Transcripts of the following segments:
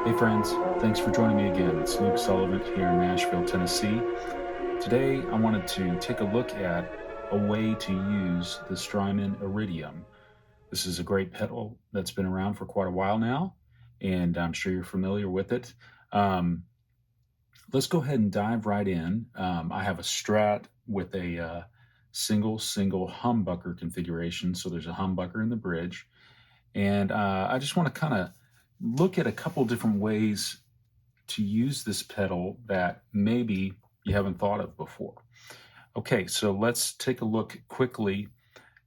Hey friends, thanks for joining me again. It's Luke Sullivan here in Nashville, Tennessee. Today I wanted to take a look at a way to use the Strymon Iridium. This is a great pedal that's been around for quite a while now, and I'm sure you're familiar with it. Let's go ahead and dive right in. I have a Strat with a single humbucker configuration, so there's a humbucker in the bridge. And I just want to kind of look at a couple different ways to use this pedal that maybe you haven't thought of before. Okay, so let's take a look quickly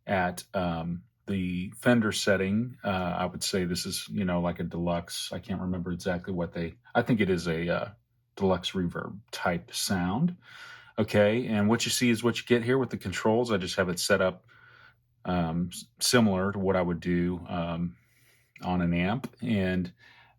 at the Fender setting. I would say this is, like a deluxe. I can't remember exactly I think it is a deluxe reverb type sound. Okay, and what you see is what you get here with the controls. I just have it set up similar to what I would do on an amp, and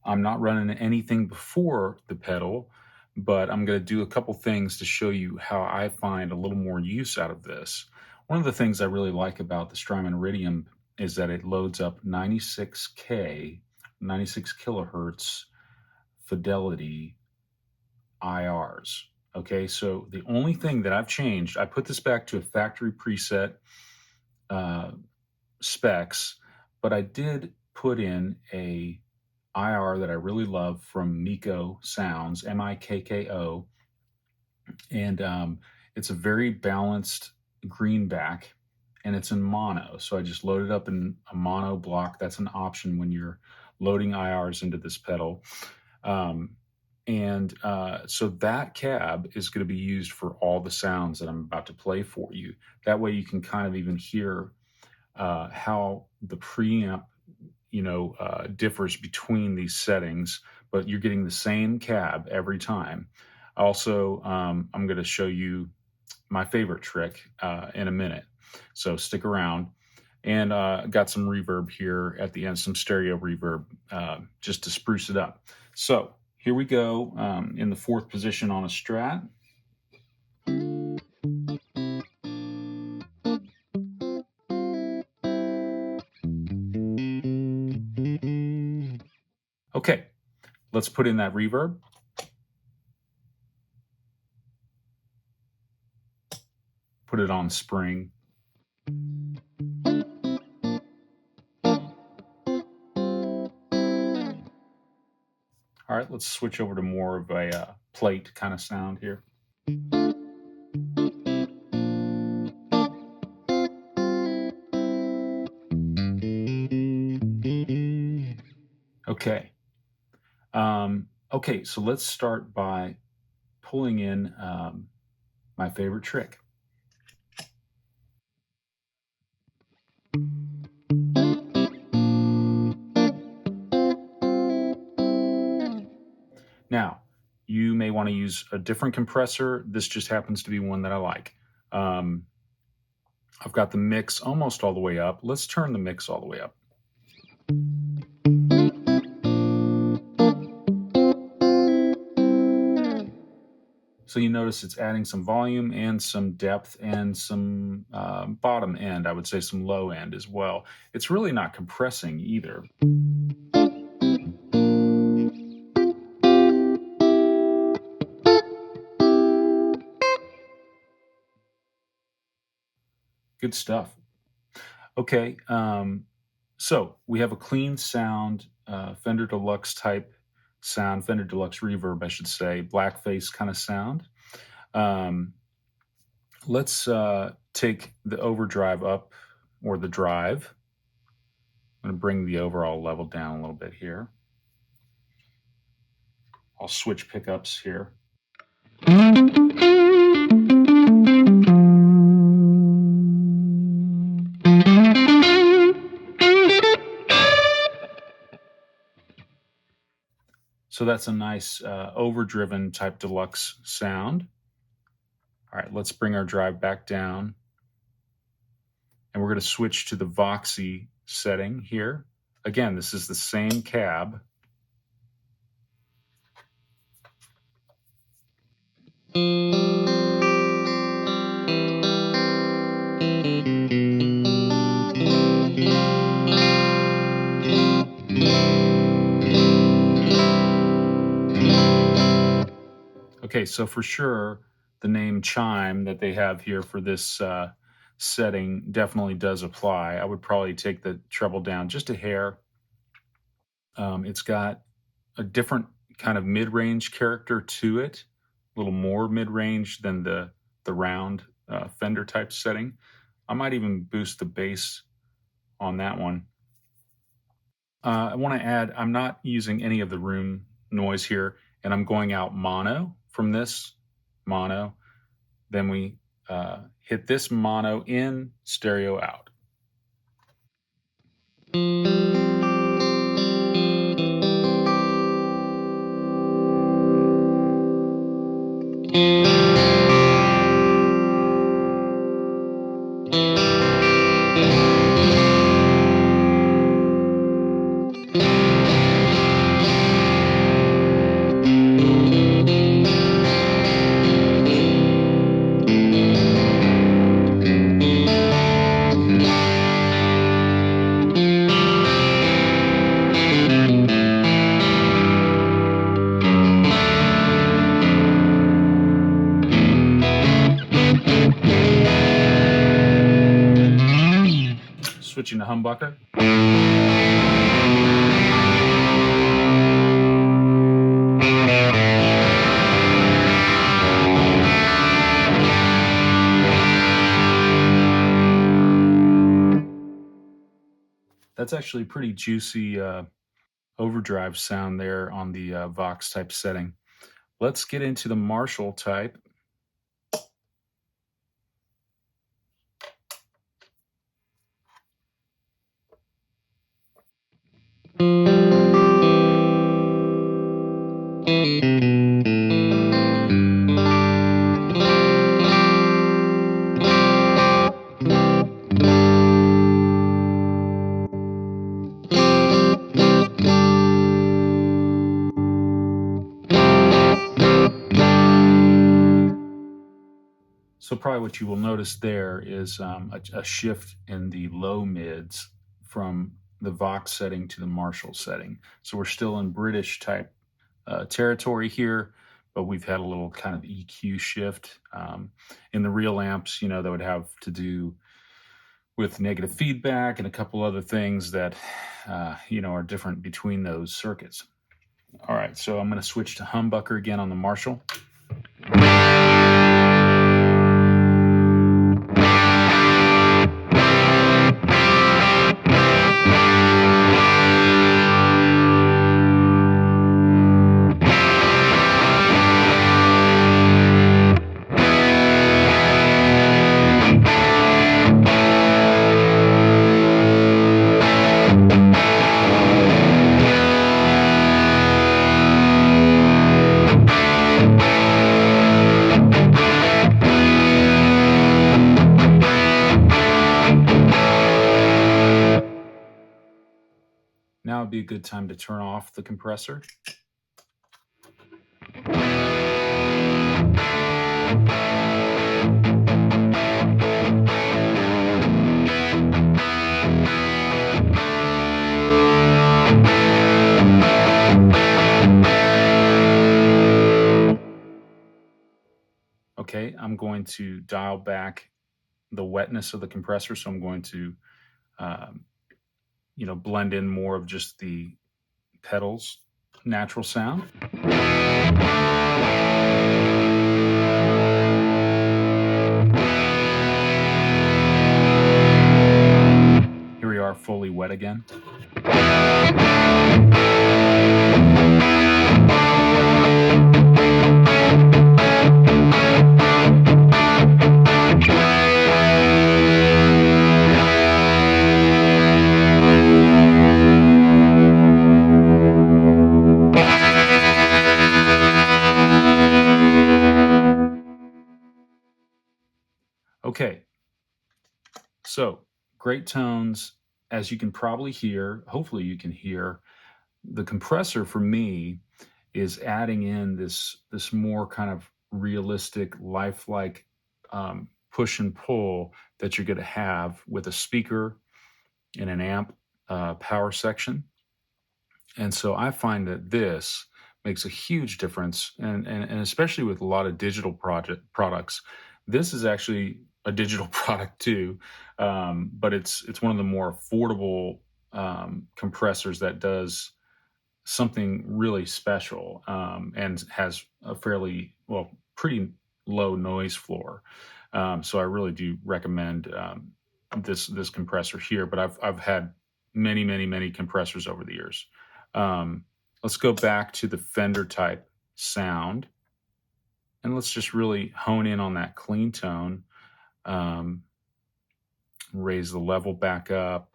I'm not running anything before the pedal, but I'm going to do a couple things to show you how I find a little more use out of this. One of the things I really like about the Strymon Iridium is that it loads up 96 kilohertz fidelity IRs. Okay, so the only thing that I've changed, I put this back to a factory preset specs, but I did put in a IR that I really love from Mikko Sounds, Mikko, and it's a very balanced greenback, and it's in mono. So I just loaded up in a mono block. That's an option when you're loading IRs into this pedal. So that cab is going to be used for all the sounds that I'm about to play for you. That way you can kind of even hear how the preamp differs between these settings, but you're getting the same cab every time. Also, I'm going to show you my favorite trick in a minute, so stick around. And got some reverb here at the end, some stereo reverb, just to spruce it up. So here we go, in the fourth position on a Strat. Okay, let's put in that reverb. Put it on spring. All right, let's switch over to more of a plate kind of sound here. Okay. Okay, so let's start by pulling in my favorite trick. Now, you may want to use a different compressor. This just happens to be one that I like. I've got the mix almost all the way up. Let's turn the mix all the way up. So you notice it's adding some volume and some depth and some bottom end, I would say some low end as well. It's really not compressing either. Good stuff. Okay, so we have a clean sound, Fender Deluxe type sound, Fender Deluxe reverb, I should say, blackface kind of sound. Let's take the overdrive up, or the drive. I'm going to bring the overall level down a little bit here. I'll switch pickups here. So that's a nice overdriven type deluxe sound. All right, let's bring our drive back down. And we're going to switch to the Voxy setting here. Again, this is the same cab. Okay, so for sure, the name chime that they have here for this setting definitely does apply. I would probably take the treble down just a hair. It's got a different kind of mid-range character to it, a little more mid-range than the round Fender type setting. I might even boost the bass on that one. I want to add, I'm not using any of the room noise here, and I'm going out mono from this mono. Then we hit this mono in, stereo out. Switching to humbucker. That's actually a pretty juicy overdrive sound there on the Vox type setting. Let's get into the Marshall type. So probably what you will notice there is a shift in the low mids from the Vox setting to the Marshall setting. So we're still in British type territory here, but we've had a little kind of EQ shift. In the real amps, that would have to do with negative feedback and a couple other things that, are different between those circuits. All right, so I'm going to switch to humbucker again on the Marshall. Now would be a good time to turn off the compressor. Okay, I'm going to dial back the wetness of the compressor, so I'm going to blend in more of just the pedals natural sound. Here we are, fully wet again. Okay, so great tones. As you can probably hear, hopefully you can hear, the compressor for me is adding in this more kind of realistic, lifelike push and pull that you're going to have with a speaker and an amp power section. And so I find that this makes a huge difference, and especially with a lot of digital products. This is actually a digital product too, but it's one of the more affordable compressors that does something really special, and has a pretty low noise floor. So I really do recommend this compressor here. But I've had many compressors over the years. Let's go back to the Fender type sound, and let's just really hone in on that clean tone. Raise the level back up.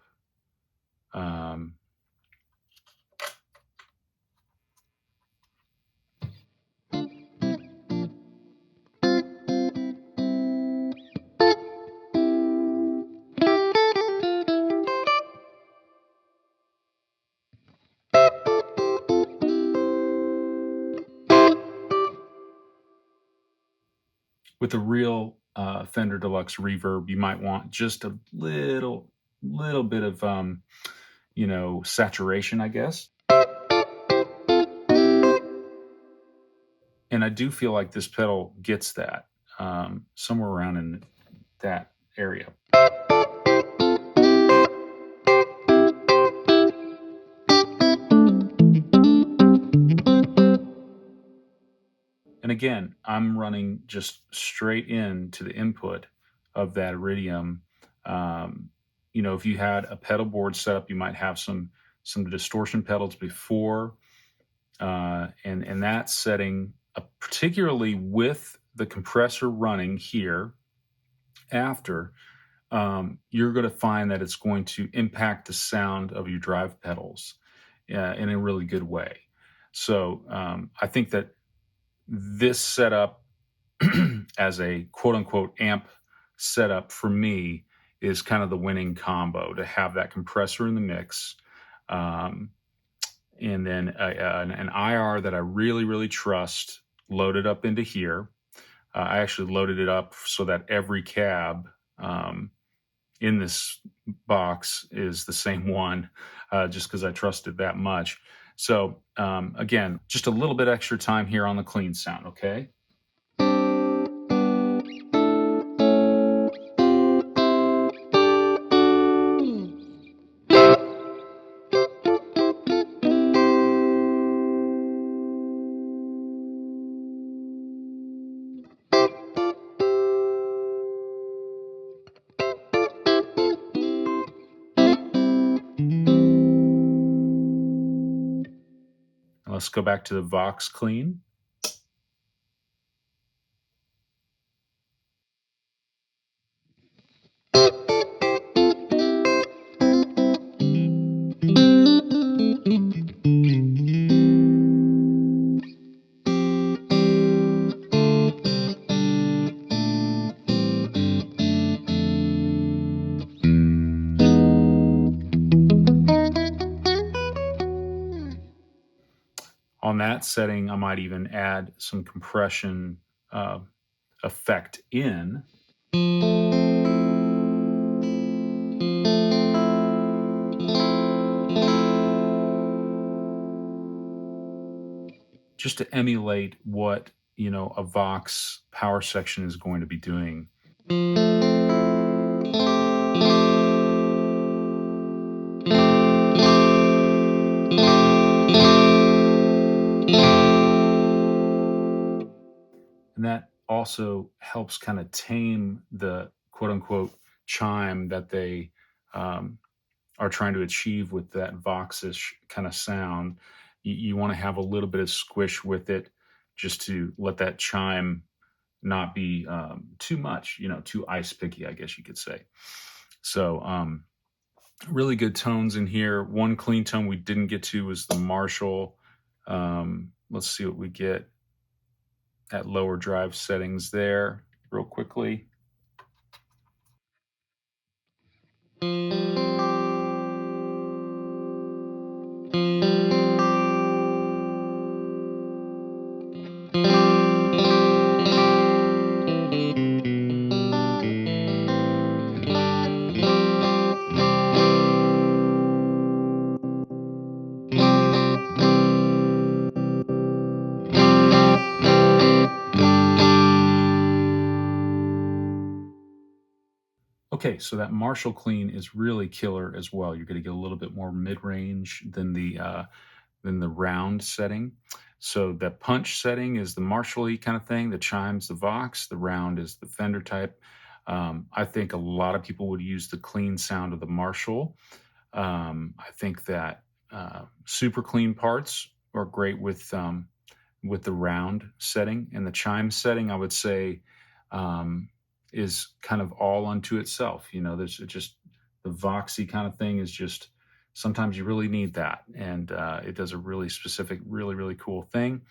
With a real Fender Deluxe reverb, you might want just a little bit of saturation, I guess. And I do feel like this pedal gets that somewhere around in that area. And again, I'm running just straight into the input of that Iridium. If you had a pedal board set up, you might have some distortion pedals before, and that setting, particularly with the compressor running here after, you're going to find that it's going to impact the sound of your drive pedals in a really good way. So I think that this setup as a quote unquote amp setup for me is kind of the winning combo, to have that compressor in the mix, and then an IR that I really trust loaded up into here. I actually loaded it up so that every cab in this box is the same one, just because I trust it that much. So again, just a little bit extra time here on the clean sound, okay? Let's go back to the Vox clean. On that setting, I might even add some compression effect in. Just to emulate what, a Vox power section is going to be doing. And that also helps kind of tame the quote unquote chime that they are trying to achieve with that Vox-ish kind of sound. You want to have a little bit of squish with it, just to let that chime not be too much, too ice picky, I guess you could say. So really good tones in here. One clean tone we didn't get to was the Marshall. Let's see what we get at lower drive settings there real quickly. Okay, so that Marshall clean is really killer as well. You're going to get a little bit more mid-range than the round setting. So the punch setting is the Marshall-y kind of thing. The chime's the Vox. The round is the Fender type. I think a lot of people would use the clean sound of the Marshall. I think that super clean parts are great with the round setting, and the chime setting, I would say, um, is kind of all unto itself. There's just the Voxy kind of thing is just sometimes you really need that, and it does a really specific, really really cool thing.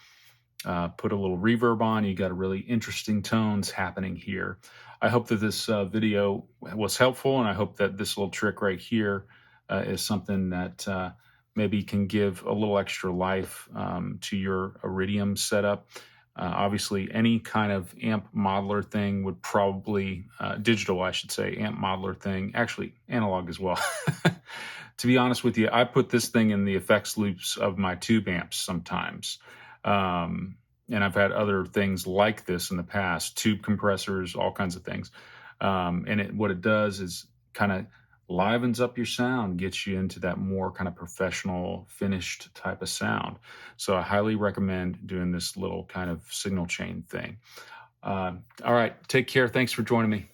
Put a little reverb on, you got a really interesting tones happening here. I hope that this video was helpful, and I hope that this little trick right here is something that maybe can give a little extra life to your Iridium setup. Obviously, any kind of amp modeler thing would probably, digital, I should say, amp modeler thing, actually analog as well. To be honest with you, I put this thing in the effects loops of my tube amps sometimes. And I've had other things like this in the past, tube compressors, all kinds of things. And what it does is kind of livens up your sound, gets you into that more kind of professional, finished type of sound. So I highly recommend doing this little kind of signal chain thing. All right, take care. Thanks for joining me.